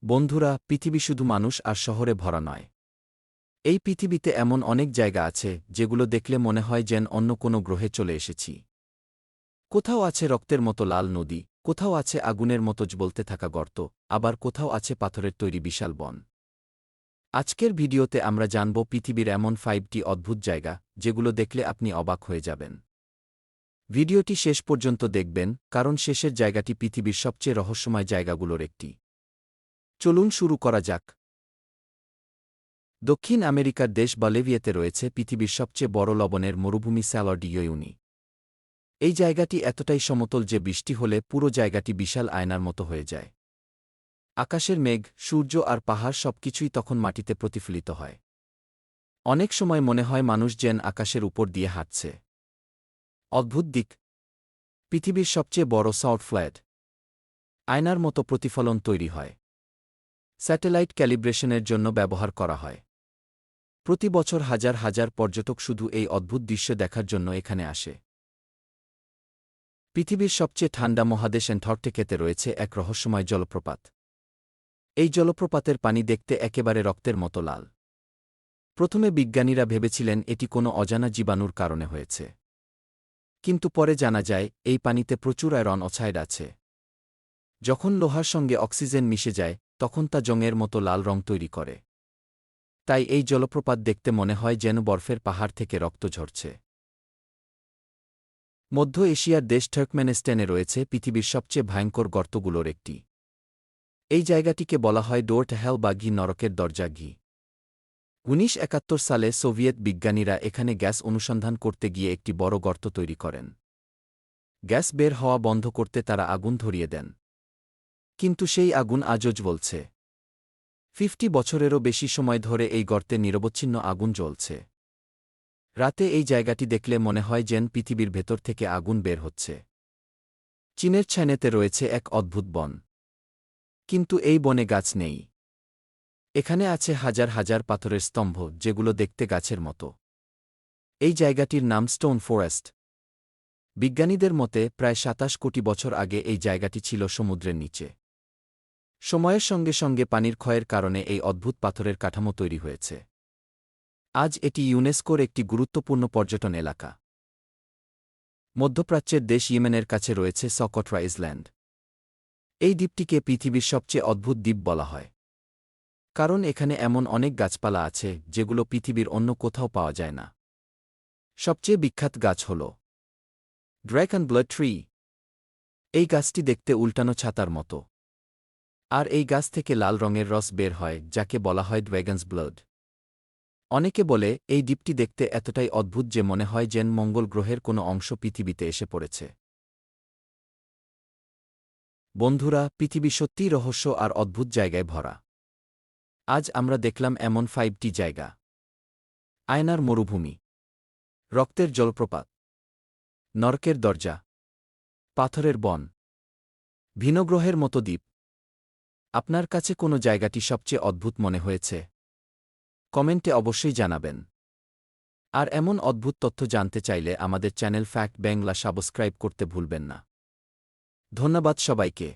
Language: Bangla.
বন্ধুরা, পৃথিবী শুধু মানুষ আর শহরে ভরা নয়। এই পৃথিবীতে এমন অনেক জায়গা আছে যেগুলো দেখলে মনে হয় যেন অন্য কোনো গ্রহে চলে এসেছি। কোথাও আছে রক্তের মতো লাল নদী, কোথাও আছে আগুনের মতো জ্বলতে থাকা গর্ত, আবার কোথাও আছে পাথরের তৈরি বিশাল বন। আজকের ভিডিওতে আমরা জানব পৃথিবীর এমন 5টি অদ্ভুত জায়গা যেগুলো দেখলে আপনি অবাক হয়ে যাবেন। ভিডিওটি শেষ পর্যন্ত দেখবেন, কারণ শেষের জায়গাটি পৃথিবীর সবচেয়ে রহস্যময় জায়গাগুলোর একটি। চলুন শুরু করা যাক। দক্ষিণ আমেরিকার দেশ বলিভিয়াতে রয়েছে পৃথিবীর সবচেয়ে বড় লবণের মরুভূমি স্যালো ডি উইউনি। এই জায়গাটি এতটাই সমতল যে বৃষ্টি হলে পুরো জায়গাটি বিশাল আয়নার মতো হয়ে যায়। আকাশের মেঘ, সূর্য আর পাহাড় সবকিছুই তখন মাটিতে প্রতিফলিত হয়। অনেক সময় মনে হয় মানুষ যেন আকাশের উপর দিয়ে হাঁটছে। অদ্ভুত দিক, পৃথিবীর সবচেয়ে বড় সাউথ ফ্ল্যাট আয়নার মতো প্রতিফলন তৈরি হয়। স্যাটেলাইট ক্যালিব্রেশনের জন্য ব্যবহার করা হয়। প্রতি বছর হাজার হাজার পর্যটক শুধু এই অদ্ভুত দৃশ্য দেখার জন্য এখানে আসে। পৃথিবীর সবচেয়ে ঠান্ডা মহাদেশ অ্যান্টার্কটিকাতে রয়েছে এক রহস্যময় জলপ্রপাত। এই জলপ্রপাতের পানি দেখতে একেবারে রক্তের মতো লাল। প্রথমে বিজ্ঞানীরা ভেবেছিলেন এটি কোনো অজানা জীবাণুর কারণে হয়েছে। কিন্তু পরে জানা যায় এই পানিতে প্রচুর আয়রন অক্সাইড আছে। যখন লোহার সঙ্গে অক্সিজেন মিশে যায় তখন তা জংয়ের মতো লাল রং তৈরি করে। তাই এই জলপ্রপাত দেখতে মনে হয় যেন বরফের পাহাড় থেকে রক্ত ঝরছে। মধ্য এশিয়ার দেশ টার্কমেনিস্তানে রয়েছে পৃথিবীর সবচেয়ে ভয়ঙ্কর গর্তগুলোর একটি। এই জায়গাটিকে বলা হয় ডোর টু হেল বা ঘি নরকের দরজা ঘি। 1971 সালে সোভিয়েত বিজ্ঞানীরা এখানে গ্যাস অনুসন্ধান করতে গিয়ে একটি বড় গর্ত তৈরি করেন। গ্যাস বের হওয়া বন্ধ করতে তারা আগুন ধরিয়ে দেন। কিন্তু সেই আগুন আজও জ্বলছে। 50 বছরেরও বেশি সময় ধরে এই গর্তে নিরবচ্ছিন্ন আগুন জ্বলছে। রাতে এই জায়গাটি দেখলে মনে হয় যেন পৃথিবীর ভেতর থেকে আগুন বের হচ্ছে। চীনের ছাইনাতে রয়েছে এক অদ্ভুত বন। কিন্তু এই বনে গাছ নেই। এখানে আছে হাজার হাজার পাথরের স্তম্ভ যেগুলো দেখতে গাছের মতো। এই জায়গাটির নাম স্টোন ফরেস্ট। বিজ্ঞানীদের মতে প্রায় 27 কোটি বছর আগে এই জায়গাটি ছিল সমুদ্রের নিচে। সময়ের সঙ্গে সঙ্গে পানির ক্ষয়ের কারণে এই অদ্ভুত পাথরের কাঠামো তৈরি হয়েছে। আজ এটি ইউনেস্কোর একটি গুরুত্বপূর্ণ পর্যটন এলাকা। মধ্যপ্রাচ্যের দেশ ইয়েমেনের কাছে রয়েছে সকট্রা আইল্যান্ড। এই দ্বীপটিকে পৃথিবীর সবচেয়ে অদ্ভুত দ্বীপ বলা হয়। কারণ এখানে এমন অনেক গাছপালা আছে যেগুলো পৃথিবীর অন্য কোথাও পাওয়া যায় না। সবচেয়ে বিখ্যাত গাছ হল ড্রাগন ব্লাড ট্রি। এই গাছটি দেখতে উল্টানো ছাতার মতো। আর এই গাছ থেকে লাল রঙের রস বের হয় যাকে বলা হয় ড্রাগনস ব্লাড। অনেকে বলে এই দ্বীপটি দেখতে এতটাই অদ্ভুত যে মনে হয় যেন মঙ্গল গ্রহের কোনো অংশ পৃথিবীতে এসে পড়েছে। বন্ধুরা, পৃথিবী সত্যিই রহস্য আর অদ্ভুত জায়গায় ভরা। আজ আমরা দেখলাম এমন 5টি জায়গা: আয়নার মরুভূমি, রক্তের জলপ্রপাত, নরকের দরজা, পাথরের বন, ভিনগ্রহের মতো দ্বীপ। আপনার কাছে কোনো জায়গাটি সবচেয়ে অদ্ভুত মনে হয়েছে? কমেন্টে অবশ্যই জানাবেন। আর এমন অদ্ভুত তথ্য জানতে চাইলে আমাদের চ্যানেল ফ্যাক্ট বাংলা সাবস্ক্রাইব করতে ভুলবেন না। ধন্যবাদ সবাইকে।